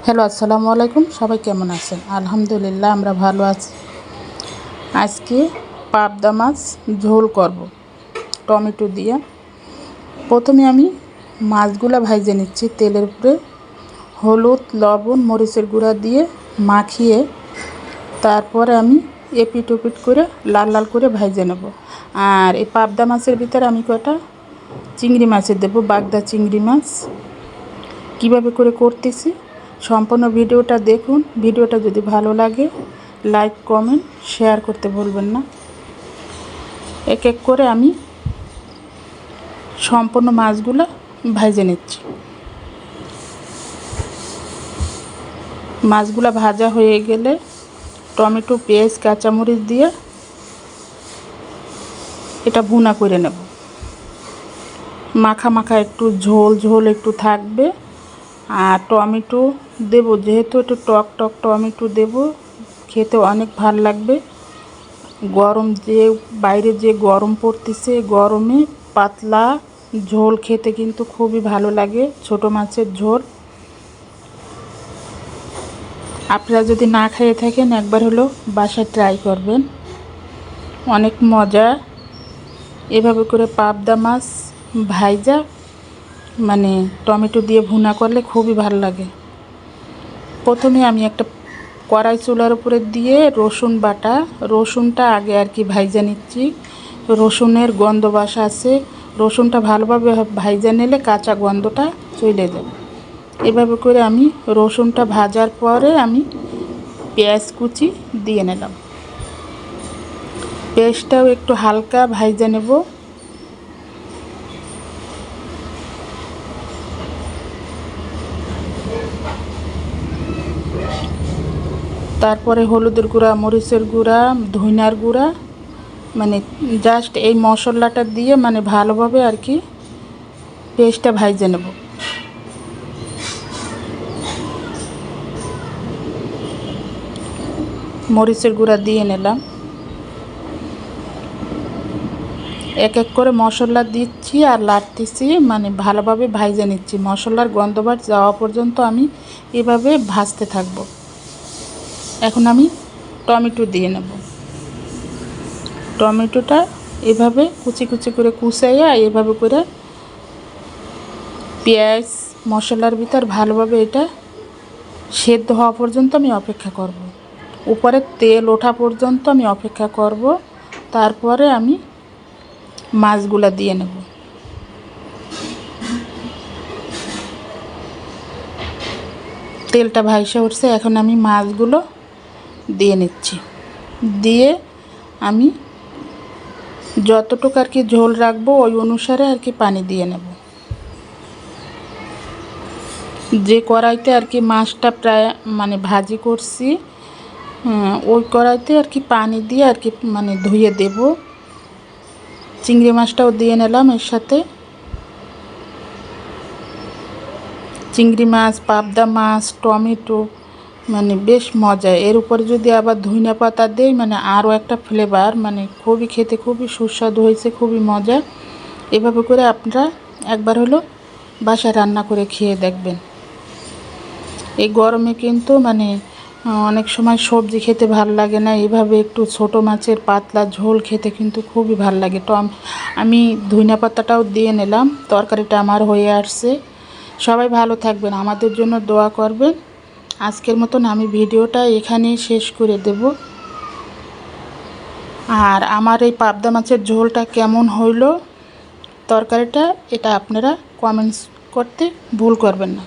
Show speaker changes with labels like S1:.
S1: Hello, আসসালামু আলাইকুম। সবাই কেমন আছেন? আলহামদুলিল্লাহ, আমরা ভালো আছি। আজকে পাবদা মাছ ঝোল করব টমেটো দিয়ে। প্রথমে আমি মাছগুলো ভাজে নিচ্ছি তেলের উপরে, হলুদ, লবণ, মরিচের গুঁড়া দিয়ে মাখিয়ে তারপরে আমি এপিট ওপিট করে লাল লাল করে ভাজে নেব। আর এই পাবদা মাছের ভিতরে আমি কটা চিংড়ি মাছের দেবো, বাগদা চিংড়ি মাছ। কীভাবে করে করতেছি সম্পূর্ণ ভিডিওটা দেখুন। ভিডিওটা যদি ভালো লাগে লাইক, কমেন্ট, শেয়ার করতে ভুলবেন না। এক এক করে আমি সম্পূর্ণ মাছগুলো ভেজে নিচ্ছি। মাছগুলো ভাজা হয়ে গেলে টমেটো, পেঁয়াজ, কাঁচামরিচ দিয়ে এটা ভুনা করে নেব। মাখা মাখা একটু ঝোল ঝোল একটু থাকবে। আর টমেটো দেব, যেহেতু একটু টক টক টমেটো দেব, খেতে অনেক ভালো লাগবে। গরম বাইরে যে গরম পড়তেছে, গরমে পাতলা ঝোল খেতে কিন্তু খুবই ভালো লাগে, ছোট মাছের ঝোল। আপনারা যদি না খেয়ে থাকেন একবার হলো বাসায় ট্রাই করবেন, অনেক মজা। এভাবে করে পাবদা মাছ ভাজা টমেটো দিয়ে ভুনা করলে খুবই ভালো লাগে। প্রথমে আমি একটা কড়াই চুলার উপরে দিয়ে রসুনটা আগে ভাজা নিচ্ছি। রসুনের গন্ধ বাসা আছে, রসুনটা ভালোভাবে ভাজা নিলে কাঁচা গন্ধটা চলে যাবে। এভাবে করে আমি রসুনটা ভাজার পরে আমি পেঁয়াজ কুচি দিয়ে নিলাম। পেঁয়াজটাও একটু হালকা ভাজা নেব। তারপরে হলুদের গুঁড়া, মরিচের গুঁড়া, ধনিয়ার গুঁড়া, জাস্ট এই মশলাটা দিয়ে ভালোভাবে পেস্টটা ভাজে নেব। মরিচের গুঁড়া দিয়ে নিলাম। এক এক করে মশলা দিচ্ছি আর লাড়তেছি, ভালোভাবে ভাজে নিচ্ছি। মশলার গন্ধবাট যাওয়া পর্যন্ত আমি এভাবে ভাজতে থাকব। এখন আমি টমেটো দিয়ে নেব। টমেটোটা এভাবে কুচি কুচি করে কুচাইয়া এভাবে করে পেঁয়াজ মশলার ভিতর ভালোভাবে এটা সেদ্ধ হওয়া পর্যন্ত আমি অপেক্ষা করব। উপরে তেল ওঠা পর্যন্ত আমি অপেক্ষা করব। তারপরে আমি মাছগুলো দিয়ে নেব। তেলটা ভাইসা উঠছে, এখন আমি মাছগুলো দিয়ে নিচ্ছি। দিয়ে আমি যতটুকু ঝোল রাখবো ওই অনুসারে পানি দিয়ে নেব। যে কড়াইতে মাছটা প্রায় ভাজি করছি, ওই কড়াইতে পানি দিয়ে ধুয়ে দেব। চিংড়ি মাছটাও দিয়ে নিলাম এর সাথে। চিংড়ি মাছ, পাবদা মাছ, টমেটো বেশ মজা। এর উপরে যদি আবার ধনিয়া পাতা দেই আরও একটা ফ্লেভার, খুবই খেতে খুবই সুস্বাদু হয়েছে, খুবই মজা। এভাবে করে আপনারা একবার হলো বাসায় রান্না করে খেয়ে দেখবেন। এই গরমে কিন্তু অনেক সময় সবজি খেতে ভালো লাগে না, এভাবে একটু ছোট মাছের পাতলা ঝোল খেতে কিন্তু খুবই ভালো লাগে। তো আমি ধনিয়া পাতাটাও দিয়ে নিলাম। তরকারিটা আমার হয়ে আসছে। সবাই ভালো থাকবেন, আমাদের জন্য দোয়া করবেন। আজকের মতন আমি ভিডিওটা এখানেই শেষ করে দেব। আর আমার এই পাবদা মাছের ঝোলটা কেমন হইলো, তরকারিটা, এটা আপনারা কমেন্টস করতে ভুল করবেন না।